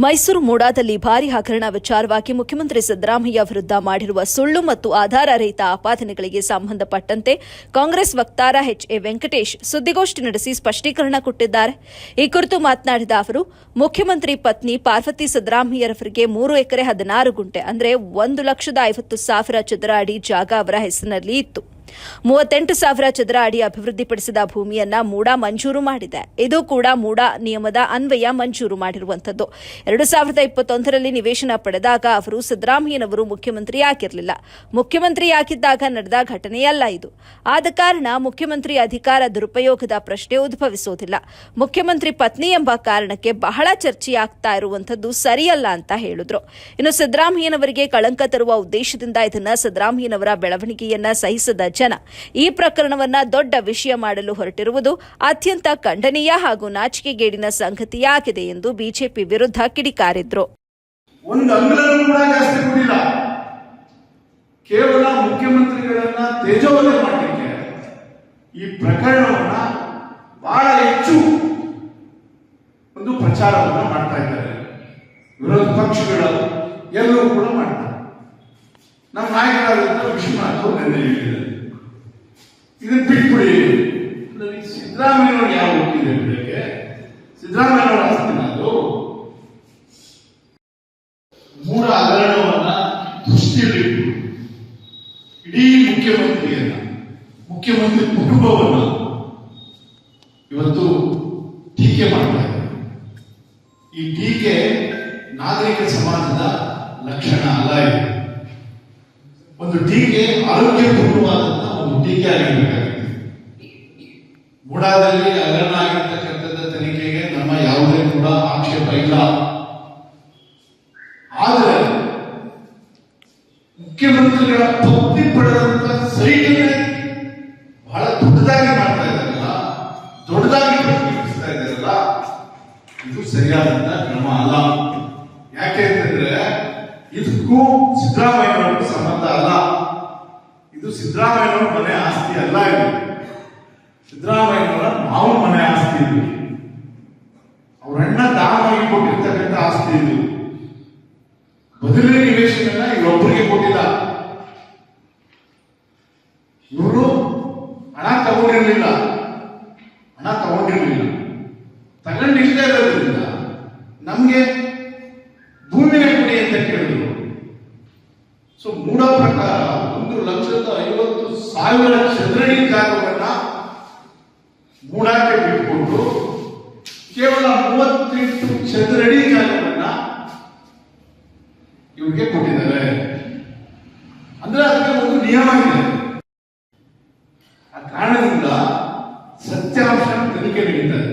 ಮೈಸೂರು ಮೂಡಾದಲ್ಲಿ ಭಾರೀ ಹಗರಣ ವಿಚಾರವಾಗಿ ಮುಖ್ಯಮಂತ್ರಿ ಸಿದ್ದರಾಮಯ್ಯ ವಿರುದ್ಧ ಮಾಡಿರುವ ಸುಳ್ಳು ಮತ್ತು ಆಧಾರರಹಿತ ಆಪಾದನೆಗಳಿಗೆ ಸಂಬಂಧಪಟ್ಟಂತೆ ಕಾಂಗ್ರೆಸ್ ವಕ್ತಾರ ಎಚ್ಎ ವೆಂಕಟೇಶ್ ಸುದ್ದಿಗೋಷ್ಠಿ ನಡೆಸಿ ಸ್ಪಷ್ಟೀಕರಣ ಕೊಟ್ಟಿದ್ದಾರೆ. ಈ ಕುರಿತು ಮಾತನಾಡಿದ ಅವರು, ಮುಖ್ಯಮಂತ್ರಿ ಪತ್ನಿ ಪಾರ್ವತಿ ಸಿದ್ದರಾಮಯ್ಯರವರಿಗೆ 3 ಎಕರೆ 16 ಗುಂಟೆ ಅಂದರೆ 1,50,000 ಚದರ ಅಡಿ ಜಾಗ ಅವರ ಹೆಸರಿನಲ್ಲಿ ಇತ್ತು. 38,000 ಚದರ ಅಡಿ ಅಭಿವೃದ್ಧಿಪಡಿಸಿದ ಭೂಮಿಯನ್ನ ಮೂಡಾ ಮಂಜೂರು ಮಾಡಿದೆ. ಇದು ಕೂಡ ಮೂಡಾ ನಿಯಮದ ಅನ್ವಯ ಮಂಜೂರು ಮಾಡಿರುವಂಥದ್ದು. 2021ರಲ್ಲಿ ನಿವೇಶನ ಪಡೆದಾಗ ಅವರು ಸಿದ್ದರಾಮಯ್ಯನವರು ಮುಖ್ಯಮಂತ್ರಿ ಆಗಿರಲಿಲ್ಲ. ಮುಖ್ಯಮಂತ್ರಿ ಆಗಿದ್ದಾಗ ನಡೆದ ಘಟನೆಯಲ್ಲ ಇದು. ಆದ ಕಾರಣ ಮುಖ್ಯಮಂತ್ರಿ ಅಧಿಕಾರ ದುರುಪಯೋಗದ ಪ್ರಶ್ನೆ ಉದ್ಭವಿಸುವುದಿಲ್ಲ. ಮುಖ್ಯಮಂತ್ರಿ ಪತ್ನಿ ಎಂಬ ಕಾರಣಕ್ಕೆ ಬಹಳ ಚರ್ಚೆಯಾಗ್ತಾ ಇರುವಂಥದ್ದು ಸರಿಯಲ್ಲ ಅಂತ ಹೇಳಿದ್ರು. ಇನ್ನು ಸಿದ್ದರಾಮಯ್ಯನವರಿಗೆ ಕಳಂಕ ತರುವ ಉದ್ದೇಶದಿಂದ ಇದನ್ನ ಸಿದ್ದರಾಮಯ್ಯನವರ ಬೆಳವಣಿಗೆಯನ್ನ ಸಹಿಸದ ಜನ ಈ ಪ್ರಕರಣವನ್ನ ದೊಡ್ಡ ವಿಷಯ ಮಾಡಲು ಹೊರಟಿರುವುದು ಅತ್ಯಂತ ಖಂಡನೀಯ ಹಾಗೂ ನಾಚಿಕೆಗೇಡಿನ ಸಂಗತಿಯಾಗಿದೆ ಎಂದು ಬಿಜೆಪಿ ವಿರುದ್ಧ ಕಿಡಿಕಾರಿದ್ರು. ಒಂದು ಅಂಗಲೂ ಕೂಡ ಜಾಸ್ತಿ ಕೊಟ್ಟಿಲ್ಲ. ಕೇವಲ ಮುಖ್ಯಮಂತ್ರಿಗಳನ್ನ ತೇಜೋವಧೆ ಮಾಡಲಿಕ್ಕೆ ಈ ಪ್ರಕರಣವನ್ನ ಬಹಳ ಹೆಚ್ಚು ಒಂದು ಪ್ರಚಾರವನ್ನ ಮಾಡ್ತಾ ಇದ್ದಾರೆ. ವಿರೋಧ ಪಕ್ಷಗಳು ಎಲ್ಲರೂ ಕೂಡ ಮಾಡ್ತಾರೆ. ನಮ್ಮ ನಾಯಕರಾದಂತಹ ವಿಶ್ವನಾಥ್ ಅವರು ಹೇಳಿದ್ದಾರೆ, ಇದನ್ನ ಬಿಟ್ಬಿಡಿ. ಸಿದ್ದರಾಮಯ್ಯನವರು ಯಾವ ಹೋಗಿದೆ ಬೆಳಗ್ಗೆ ಸಿದ್ದರಾಮಯ್ಯನವರ ಆಸ್ತಿನ ಅದು ಮೂಢ ಹಗರಣವನ್ನ ದೃಷ್ಟಿಯಲ್ಲಿಟ್ಟು ಇಡೀ ಮುಖ್ಯಮಂತ್ರಿ ಕುಟುಂಬವನ್ನ ಇವತ್ತು ಟೀಕೆ ಮಾಡ್ತಾ ಇದ್ದಾರೆ. ಈ ಟೀಕೆ ನಾಗರಿಕ ಸಮಾಜದ ಲಕ್ಷಣ ಅಲ್ಲ. ಇದು ಒಂದು ಟೀಕೆ ಆರೋಗ್ಯಪೂರ್ಣವಾದಂತಹ ಒಂದು ಟೀಕೆ ಆಗಿರಬೇಕಾಗಿದೆ. ಮೂಡಾದಲ್ಲಿ ಹಗರಣ ಆಗಿರ್ತಕ್ಕಂಥದ್ದು ತನಿಖೆಗೆ ನಮ್ಮ ಯಾವುದೇ ಕೂಡ ಆಕ್ಷೇಪ ಇಲ್ಲ. ಆದರೆ ಮುಖ್ಯಮಂತ್ರಿಗಳ ಪತ್ನಿ ಪಡೆದಂತ ಸೈಟ್ಗೆ ಬಹಳ ದೊಡ್ಡದಾಗಿ ಮಾಡ್ತಾ ಇದ್ದಾರಲ್ಲ, ದೊಡ್ಡದಾಗಿ ಪ್ರತಿಬಿಂಬಿಸ್ತಾ ಇದ್ದಾರಲ್ಲ, ಇದು ಸರಿಯಾದಂತ ಕ್ರಮ ಅಲ್ಲ. ಯಾಕೆ ಅಂತಂದ್ರೆ ಇದಕ್ಕೂ ಸಿದ್ದರಾಮಯ್ಯನವರಿಗೂ ಸಂಬಂಧ ಅಲ್ಲ. ಇದು ಸಿದ್ದರಾಮಯ್ಯನವರ ಮನೆ ಆಸ್ತಿ ಅಲ್ಲ. ಇದು ಸಿದ್ದರಾಮಯ್ಯನವರ ಮಾವನ ಮನೆ ಆಸ್ತಿ. ಇದು ಅವ್ರ ಅಣ್ಣ ದಾನವಾಗಿ ಕೊಟ್ಟಿರ್ತಕ್ಕಂಥ ಆಸ್ತಿ. ಇದು ಬದಲಿ ನಿವೇಶನ ಇವರೊಬ್ಬರಿಗೆ ಕೊಟ್ಟಿಲ್ಲ. ಇವರು ಹಣ ತಗೊಂಡಿರ್ಲಿಲ್ಲ. ತಗೊಂಡಿಲ್ಲದೆ ಇರೋದ್ರಿಂದ ನಮ್ಗೆ ಭೂಮಿನ ಕೊಡಿ ಅಂತ ಕೇಳಿದ್ರು. ಸೊ ಮೂಢ ಪ್ರಕಾರ 1,50,000 ಚದರಡಿ ಜಾಗವನ್ನ ಮೂಡಕ್ಕೆ ಬಿಟ್ಕೊಂಡು ಕೇವಲ 38 ಚದರಡಿ ಜಾಗವನ್ನ ಇವ್ರಿಗೆ ಕೊಟ್ಟಿದ್ದಾರೆ. ಅಂದ್ರೆ ಅದಕ್ಕೆ ಒಂದು ನಿಯಮ ಇದೆ. ಆ ಕಾರಣದಿಂದ ಸತ್ಯಾಂಶ ತನಿಖೆ ನಡೀತಾ ಇದೆ.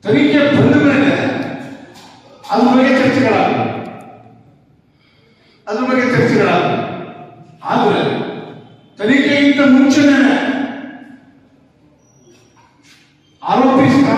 ತನಿಖೆ ಬಂದ ಮೇಲೆ ಅದ್ರ ಬಗ್ಗೆ ಚರ್ಚೆಗಳಾಗ ಆದ್ರೆ ತನಿಖೆಗಿಂತ ಮುಂಚೆನೇ ಆರೋಪಿ